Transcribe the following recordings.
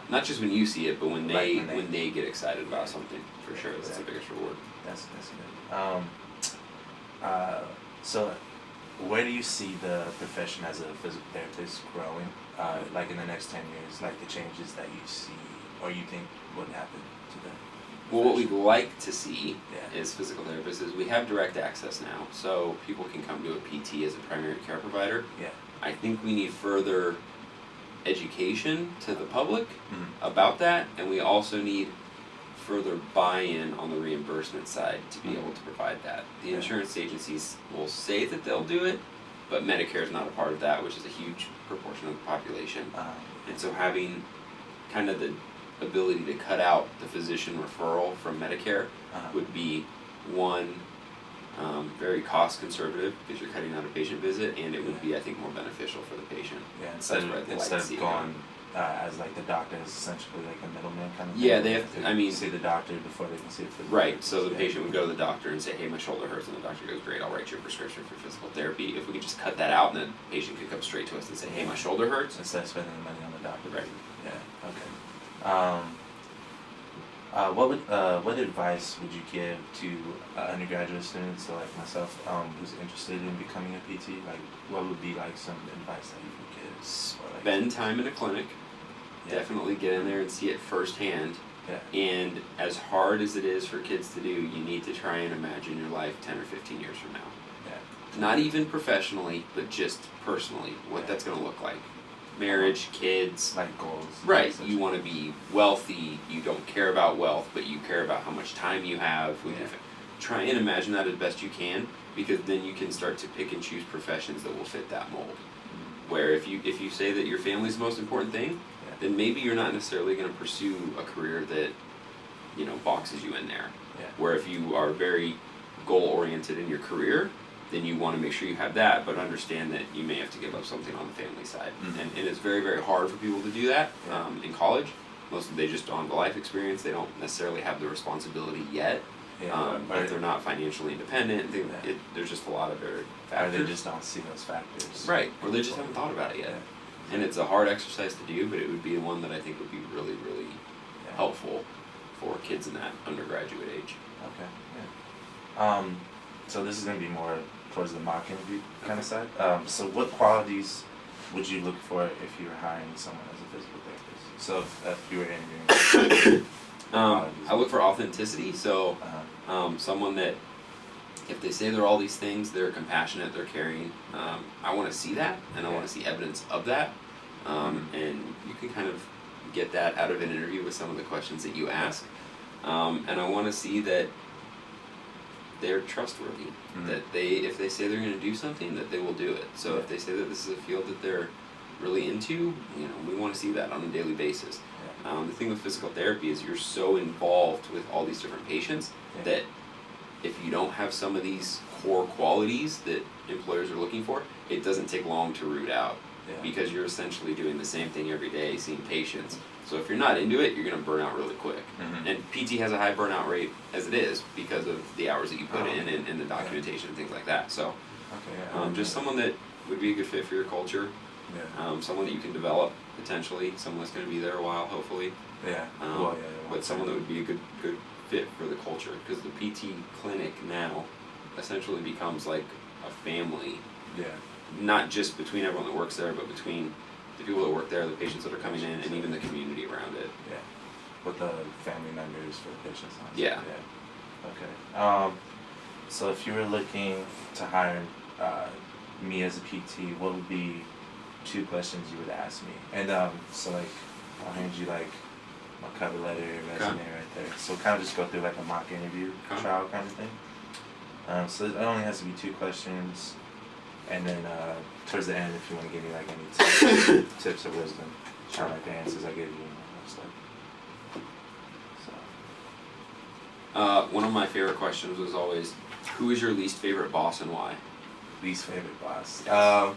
Not just when you see it, but when they Like when they get excited about something, for sure. That's exactly. the biggest reward. That's good. So where do you see the profession as a physical therapist growing? Like in the next 10 years, like the changes that you see or you think would happen to the Well, what profession? we'd like to see Yeah. is physical therapists is we have direct access now, so people can come to a PT as a primary care provider. Yeah. I think we need further education to the public Mhm. about that, and we also need further buy-in on the reimbursement side to be able to provide that. The Yeah. insurance agencies will say that they'll do it, but Medicare is not a part of that, which is a huge proportion of the population. And so having kind of the ability to cut out the physician referral from Medicare would be one, very cost conservative because you're cutting out a patient visit, and it would be, I think, more beneficial for the patient. Yeah, That's instead where I'd like to instead see of it going as like the doctor is essentially like a middleman kind of Yeah, thing. they have to- I mean- see the doctor before they can see the physical Right, therapist. so the Yeah. patient would go to the doctor and say, hey, my shoulder hurts, and the doctor goes, great, I'll write you a prescription for physical therapy. If we could just cut that out, and then the patient could come straight to us and say, hey, my shoulder hurts. Instead of spending the money on the doctor. Right. Yeah. Okay. What advice would you give to undergraduate students, so like myself, who's interested in becoming a PT? Like, what would be like some advice that you would give? Or, like, Spend time in a clinic. Yeah. Definitely get in there and see it firsthand. Yeah. And as hard as it is for kids to do, you need to try and imagine your life 10 or 15 years from now. Yeah. Not even professionally, but just personally, what Yeah. that's going to look like. Marriage, kids. Like goals. Right, essentially. you want to be wealthy, you don't care about wealth, but you care about how much time you have with your Yeah. Try and imagine that as best you can, because then you can start to pick and choose professions that will fit that mold. Where if you say that your family's the most important thing, Yeah. then maybe you're not necessarily going to pursue a career that, boxes you in there. Yeah. Where if you are very goal-oriented in your career, then you want to make sure you have that, but understand that you may have to give up something on the family side. Mhm. And it's very, very hard for people to do that Yeah. in college. They just don't have the life experience. They don't necessarily have the responsibility yet. Yeah. If they're not financially independent, Yeah. there's just a lot of very Or factors. they just don't see those factors. Right, or they just haven't thought about it yet. Yeah. And it's a hard exercise to do, but it would be one that I think would be really, really Yeah. helpful for kids in that undergraduate age. Okay. Yeah. So this is gonna be more towards the mock interview kind of side. So what qualities would you look for if you were hiring someone as a physical therapist? So if you were interviewing. I look for authenticity, so Uh-huh. someone that, if they say they're all these things, they're compassionate, they're caring. I want to see that, and I want to see evidence of that. And you can kind of get that out of an interview with some of the questions that you ask. And I want to see that they're trustworthy. Mhm. That if they say they're going to do something, that they will do it. So if they say that this is a field that they're really into, we want to see that on a daily basis. Yeah. The thing with physical therapy is you're so involved with all these different patients Yeah. that if you don't have some of these core qualities that employers are looking for, it doesn't take long to root out. Yeah. Because you're essentially doing the same thing every day, seeing patients. So if you're not into it, you're going to burn out really quick. Mhm. And PT has a high burnout rate as it is because of the hours that you put Oh, in and the documentation and things like that. So Okay. Yeah. just someone that would be a good fit for your culture, Yeah. someone that you can develop potentially, someone that's going to be there a while, hopefully. Yeah. But someone that would be a good fit for the culture, because the PT clinic now essentially becomes like a family, Yeah. not just between everyone that works there, but between the people that work there, the patients that are coming in, and even the community around it. Yeah. With the family members for the patients. Yeah. Yeah. Okay. So if you were looking to hire me as a PT, what would be 2 questions you would ask me? And so like I'll hand you like my cover letter, resume right there. So kind of just go through like a mock interview trial kind of thing. So it only has to be 2 questions, and then towards the end, if you want to give me like any tips or wisdom, kind of like the answers I gave you and all that stuff. So. One of my favorite questions was always, who is your least favorite boss and why? Least favorite boss. Yes.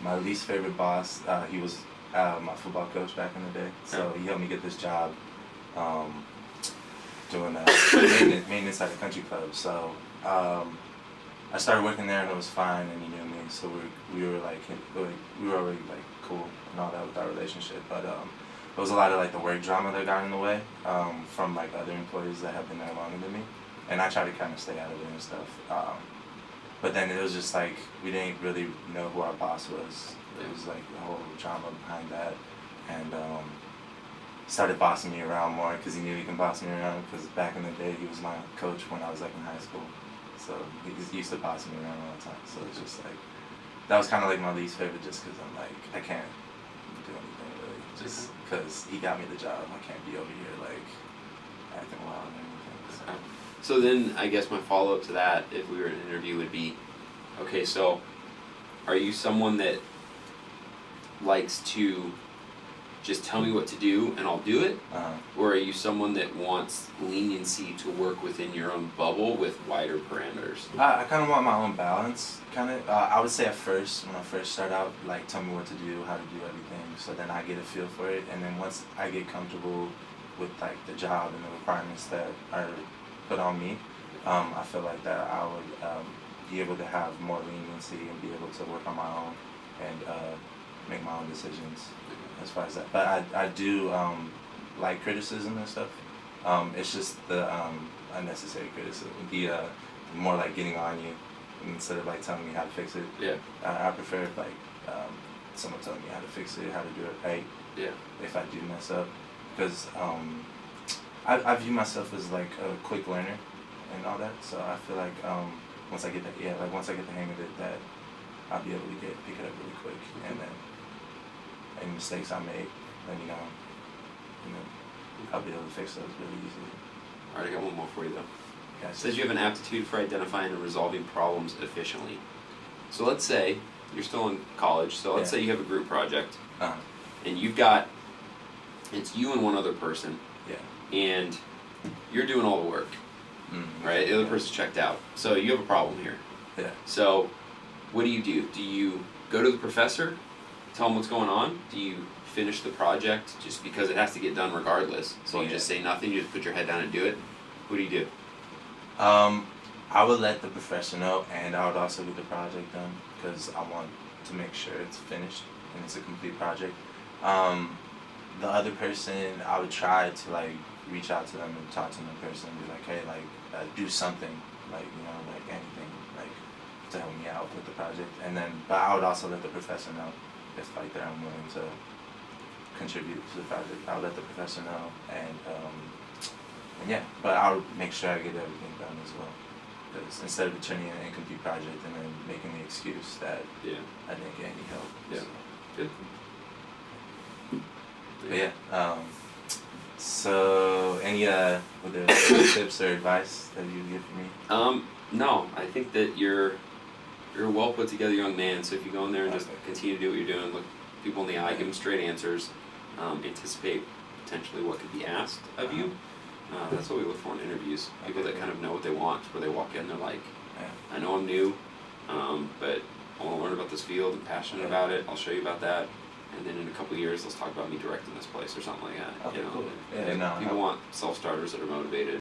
My least favorite boss, he was my football coach back in the day. So he helped me get this job doing maintenance at a country club. So I started working there and it was fine, and he knew me. So we were already like cool and all that with our relationship. But it was a lot of like the work drama that got in the way from like other employees that have been there longer than me, and I tried to kind of stay out of it and stuff. But then it was just like we didn't really know who our boss was. It was like the whole drama behind that, and started bossing me around more because he knew he can boss me around. Because back in the day, he was my coach when I was like in high school, so he used to boss me around all the time. So it's just like that was kind of like my least favorite, just because I'm like I can't do anything really, just because he got me the job. I can't be over here like acting wild and anything. So then I guess my follow-up to that, if we were in an interview, would be, okay, so are you someone that likes to just tell me what to do and I'll do it? Or are you someone that wants leniency to work within your own bubble with wider parameters? I kind of want my own balance, kind of. I would say at first, when I first start out, like tell me what to do, how to do everything, so then I get a feel for it, and then once I get comfortable with like the job and the requirements that are put on me, I feel like that I would be able to have more leniency and be able to work on my own and make my own decisions as far as that. But I do like criticism and stuff. It's just the unnecessary criticism, the more like getting on you instead of like telling me how to fix it. Yeah. I prefer if like someone telling me how to fix it, how to do it right. Yeah. If I do mess up, because I view myself as like a quick learner and all that. So I feel like once I get once I get the hang of it, that I'll be able to pick it up really quick, and then any mistakes I make, then I'll be able to fix those really easily. Alright, I got one more for you though. Gotcha. It says you have an aptitude for identifying and resolving problems efficiently. So let's say you're still in college, so let's say you have a group project, and it's you and one other person, and you're doing all the work, right? The other person's checked out, so you have a problem here. Yeah. So what do? Do you go to the professor, tell him what's going on? Do you finish the project just because it has to get done regardless? So you just say nothing, you just put your head down and do it? What do you do? I would let the professor know, and I would also get the project done because I want to make sure it's finished and it's a complete project. The other person, I would try to like reach out to them and talk to them in person and be like, hey, like do something, like like anything, like to help me out with the project. And then, but I would also let the professor know if like that I'm willing to contribute to the project. I would let the professor know, and yeah, but I would make sure I get everything done as well. Because instead of turning in an incomplete project and then making the excuse that I didn't get any help. Yeah. So. Good. But yeah. So any other tips or advice that you would give for me? No, I think that you're a well put together young man. So if you go in there and just Okay. continue to do what you're doing, look people in the eye, give them straight answers, anticipate potentially what could be asked of you. That's what we look for in interviews. People that kind of know what they want, where they walk in, they're like, I know I'm new, but I want to learn about this field. I'm passionate about it. I'll show you about that. And then in a couple of years, let's talk about me directing this place or something like that. Okay, you know? cool. Yeah, People want self-starters that are motivated.